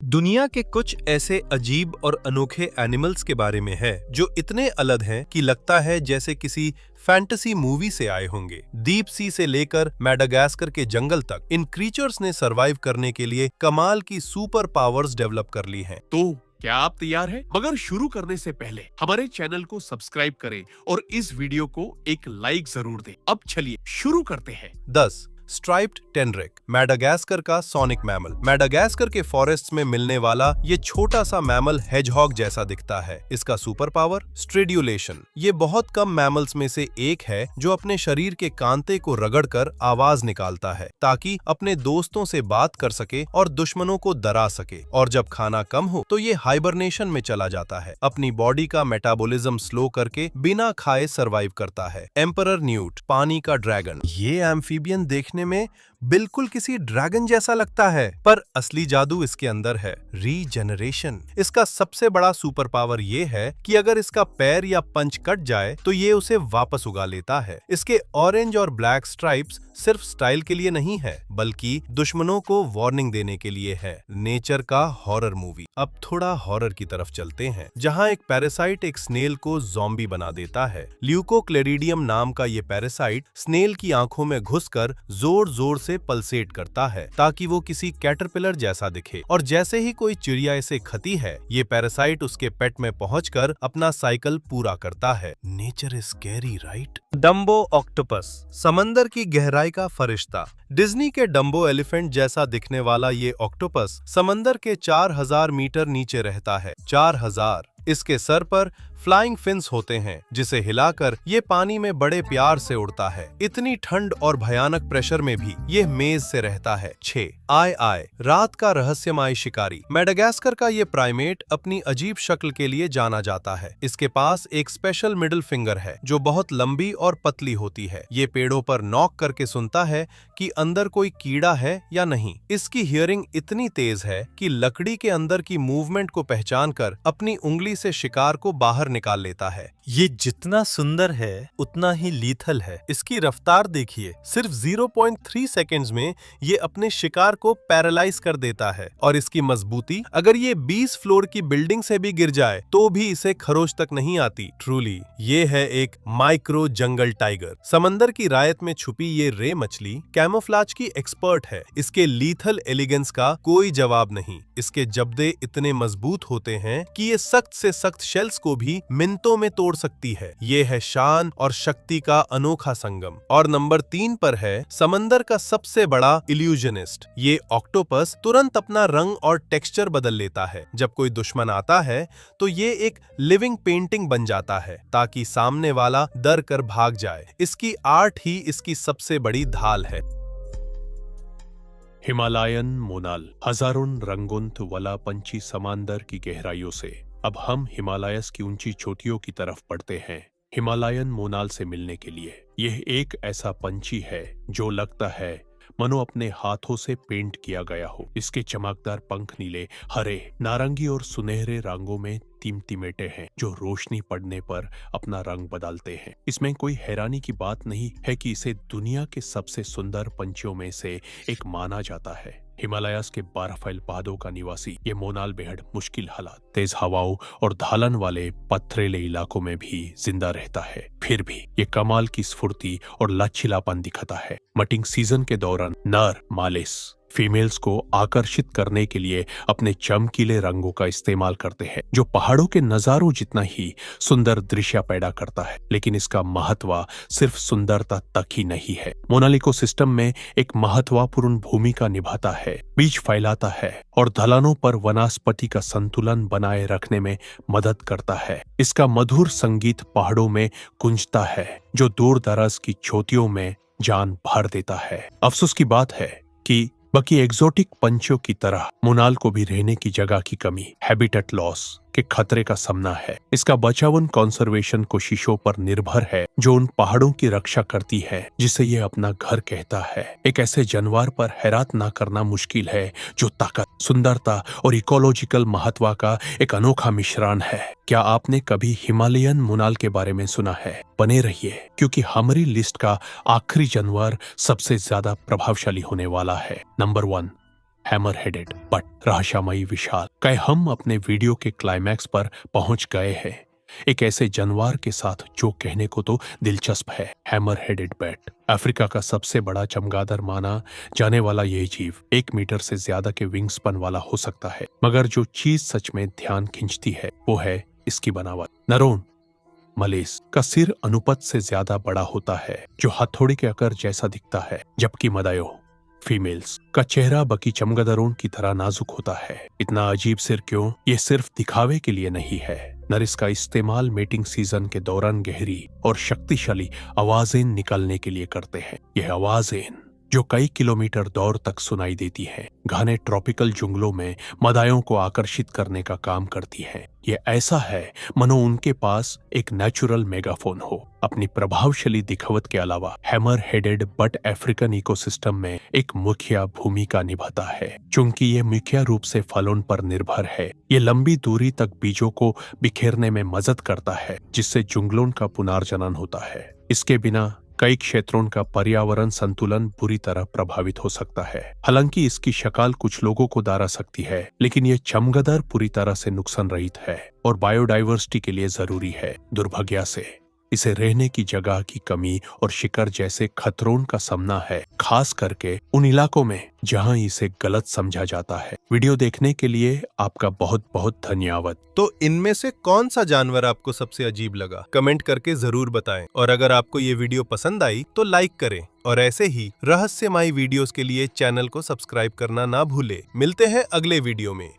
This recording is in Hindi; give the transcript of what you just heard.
दुनिया के कुछ ऐसे अजीब और अनोखे एनिमल्स के बारे में है जो इतने अलग हैं कि लगता है जैसे किसी फैंटेसी मूवी से आए होंगे। डीप सी से लेकर मैडागास्कर के जंगल तक इन क्रीचर्स ने सरवाइव करने के लिए कमाल की सुपर पावर्स डेवलप कर ली हैं। तो क्या आप तैयार हैं? मगर शुरू करने से पहले हमारे चैनल को सब्सक्राइब करें और इस वीडियो को एक लाइक जरूर दें। अब चलिए शुरू करते हैं। 10 स्ट्राइप्ड टेनरिक, मैडागास्कर का सोनिक मैमल। मैडागास्कर के फॉरेस्ट्स में मिलने वाला ये छोटा सा मैमल हेजहॉग जैसा दिखता है। इसका सुपर पावर स्ट्रेड्यूलेशन। ये बहुत कम मैमल्स में से एक है जो अपने शरीर के कांटे को रगड़कर आवाज निकालता है ताकि अपने दोस्तों से बात कर सके और दुश्मनों को डरा सके। और जब खाना कम हो तो ये हाइबरनेशन में चला जाता है। अपनी बॉडी का मेटाबॉलिज्म स्लो करके बिना खाए सरवाइव करता है। एम्परर न्यूट, पानी का ड्रैगन। ये एम्फीबियन देखने में बिल्कुल किसी ड्रैगन जैसा लगता है, पर असली जादू इसके अंदर है, रीजेनरेशन। इसका सबसे बड़ा सुपर पावर ये है कि अगर इसका पैर या पंच कट जाए तो ये उसे वापस उगा लेता है। इसके ऑरेंज और ब्लैक स्ट्राइप्स सिर्फ स्टाइल के लिए नहीं है, बल्कि दुश्मनों को वार्निंग देने के लिए है। नेचर का हॉरर मूवी। अब थोड़ा हॉरर की तरफ चलते हैं, जहां एक पैरासाइट एक स्नेल को ज़ॉम्बी बना देता है। ल्यूकोक्लेरिडियम नाम का ये पैरासाइट स्नेल की आंखों में घुसकर जोर जोर से पल्सेट करता है ताकि वो किसी कैटरपिलर जैसा दिखे, और जैसे ही कोई चिड़िया इसे खाती है ये पैरासाइट उसके पेट में पहुंचकर अपना साइकिल पूरा करता है। Nature is scary, right? Dumbo octopus, समंदर की गहराई का फरिश्ता। डिज्नी के डम्बो एलिफेंट जैसा दिखने वाला ये ऑक्टोपस समंदर के 4000 मीटर नीचे रहता है। 4000। इसके सर पर फ्लाइंग फिन्स होते हैं जिसे हिलाकर ये पानी में बड़े प्यार से उड़ता है। इतनी ठंड और भयानक प्रेशर में भी ये मेज से रहता है। 6 आई, रात का रहस्यमय शिकारी। मैडागास्कर का ये प्राइमेट अपनी अजीब शक्ल के लिए जाना जाता है। इसके पास एक स्पेशल मिडिल फिंगर है जो बहुत लंबी और पतली होती है। ये पेड़ों पर नॉक करके सुनता है कि अंदर कोई कीड़ा है या नहीं। इसकी हियरिंग इतनी तेज है कि लकड़ी के अंदर की मूवमेंट को पहचान कर अपनी उंगली से शिकार को बाहर निकाल लेता है। ये जितना सुंदर है उतना ही लीथल है। इसकी रफ्तार देखिए, सिर्फ 0.3 सेकेंड्स में ये अपने शिकार को पैरालाइज कर देता है। और इसकी मजबूती, अगर ये 20 फ्लोर की बिल्डिंग से भी गिर जाए तो भी इसे खरोच तक नहीं आती। ट्रूली ये है एक माइक्रो जंगल टाइगर। समंदर की रायत में छुपी ये रे मछली कैमोफ्लाज की एक्सपर्ट है। इसके लीथल एलिगेंस का कोई जवाब नहीं। इसके जबड़े इतने मजबूत होते हैं कि ये सख्त से सख्त शेल्स को भी मिनटों में तोड़ सकती है। ये है शान और शक्ति का अनोखा संगम। और नंबर 3 पर है समंदर का सबसे बड़ा इल्यूजनिस्ट। ये ऑक्टोपस तुरंत अपना रंग और टेक्सचर बदल लेता है। जब कोई दुश्मन आता है तो ये एक लिविंग पेंटिंग बन जाता है ताकि सामने वाला डर कर भाग जाए। इसकी आर्ट ही इसकी सबसे बड़ी ढाल है। हिमालयन मोनाल, हजारों रंगुंत वाला पंछी समंदर की गहराइयों से। अब हम हिमालयस की ऊंची चोटियों की तरफ बढ़ते हैं हिमालयन मोनाल से मिलने के लिए। यह एक ऐसा पंछी है जो लगता है मनो अपने हाथों से पेंट किया गया हो। इसके चमकदार पंख नीले, हरे, नारंगी और सुनहरे रंगों में तिमतिमेटे हैं जो रोशनी पड़ने पर अपना रंग बदलते हैं। इसमें कोई हैरानी की बात नहीं है कि इसे दुनिया के सबसे सुंदर पंछियों में से एक माना जाता है। हिमालयस के बर्फीले पहाड़ों का निवासी ये मोनाल बेहद मुश्किल हालात, तेज हवाओं और ढलान वाले पथरीले इलाकों में भी जिंदा रहता है। फिर भी ये कमाल की स्फूर्ति और लचीलापन दिखाता है। मटिंग सीजन के दौरान नर मालिस फीमेल्स को आकर्षित करने के लिए अपने चमकीले रंगों का इस्तेमाल करते हैं जो पहाड़ों के नजारों जितना ही सुंदर दृश्य पैदा करता है। लेकिन इसका महत्व सिर्फ सुंदरता तक ही नहीं है। मोनाल इकोसिस्टम में एक महत्वपूर्ण भूमिका निभाता है, बीज फैलाता है और ढलानों पर वनस्पति का संतुलन बनाए रखने में मदद करता है। इसका मधुर संगीत पहाड़ों में गूंजता है जो दूर दराज की चोटियों में जान भर देता है। अफसोस की बात है कि बाकी एक्सोटिक पंछियों की तरह मोनाल को भी रहने की जगह की कमी, हैबिटेट लॉस के खतरे का सामना है। इसका बचाव उन कंजर्वेशन कोशिशों पर निर्भर है जो उन पहाड़ों की रक्षा करती है जिसे ये अपना घर कहता है। एक ऐसे जानवर पर हैरात ना करना मुश्किल है जो ताकत, सुंदरता और इकोलॉजिकल महत्व का एक अनोखा मिश्रण है। क्या आपने कभी हिमालयन मोनाल के बारे में सुना है? बने रहिए क्योंकि हमारी लिस्ट का आखिरी जानवर सबसे ज्यादा प्रभावशाली होने वाला है। नंबर 1, हैमर हेडेड बट रहस्यमयी विशाल। क्या हम अपने वीडियो के क्लाइमैक्स पर पहुंच गए हैं, एक ऐसे जानवर के साथ जो कहने को तो दिलचस्प है। हैमर हेडेड बैट अफ्रीका का सबसे बड़ा चमगादड़ माना जाने वाला यह जीव 1 मीटर से ज्यादा के विंग स्पन वाला हो सकता है, मगर जो चीज सच में ध्यान खींचती है वो है इसकी बनावट। नरोन मलेस का सिर अनुपात से ज्यादा बड़ा होता है, जो हथौड़े के आकार जैसा दिखता है, जबकि मदायो फीमेल्स का चेहरा बाकी चमगादड़ों की तरह नाजुक होता है। इतना अजीब सिर क्यों? ये सिर्फ दिखावे के लिए नहीं है। नर इसका इस्तेमाल मेटिंग सीजन के दौरान गहरी और शक्तिशाली आवाजें निकालने के लिए करते हैं। यह आवाजें जो कई किलोमीटर दूर तक सुनाई देती हैं, घने ट्रॉपिकल जंगलों में मदायों को आकर्षित करने का काम करती हैं। ये ऐसा है मानो उनके पास एक नेचुरल मेगाफोन हो। अपनी प्रभावशाली दिखावट के अलावा hammer headed but African ecosystem में एक मुख्य भूमिका निभाता है। चूंकि ये मुख्य रूप से फलों पर निर्भर है, ये लंबी दूरी तक बीजों को बिखेरने में मदद करता है, जिससे जंगलों का पुनर्जनन होता है। इसके बिना कई क्षेत्रों का पर्यावरण संतुलन बुरी तरह प्रभावित हो सकता है। हालांकि इसकी शक्ल कुछ लोगों को डरा सकती है, लेकिन यह चमगादड़ पूरी तरह से नुकसान रहित है और बायोडाइवर्सिटी के लिए जरूरी है। दुर्भाग्य से इसे रहने की जगह की कमी और शिकार जैसे खतरों का सामना है, खास करके उन इलाकों में जहां इसे गलत समझा जाता है। वीडियो देखने के लिए आपका बहुत बहुत धन्यवाद। तो इनमें से कौन सा जानवर आपको सबसे अजीब लगा, कमेंट करके जरूर बताएं। और अगर आपको ये वीडियो पसंद आई तो लाइक करें और ऐसे ही रहस्यमयी वीडियोस के लिए चैनल को सब्सक्राइब करना ना भूलें। मिलते हैं अगले वीडियो में।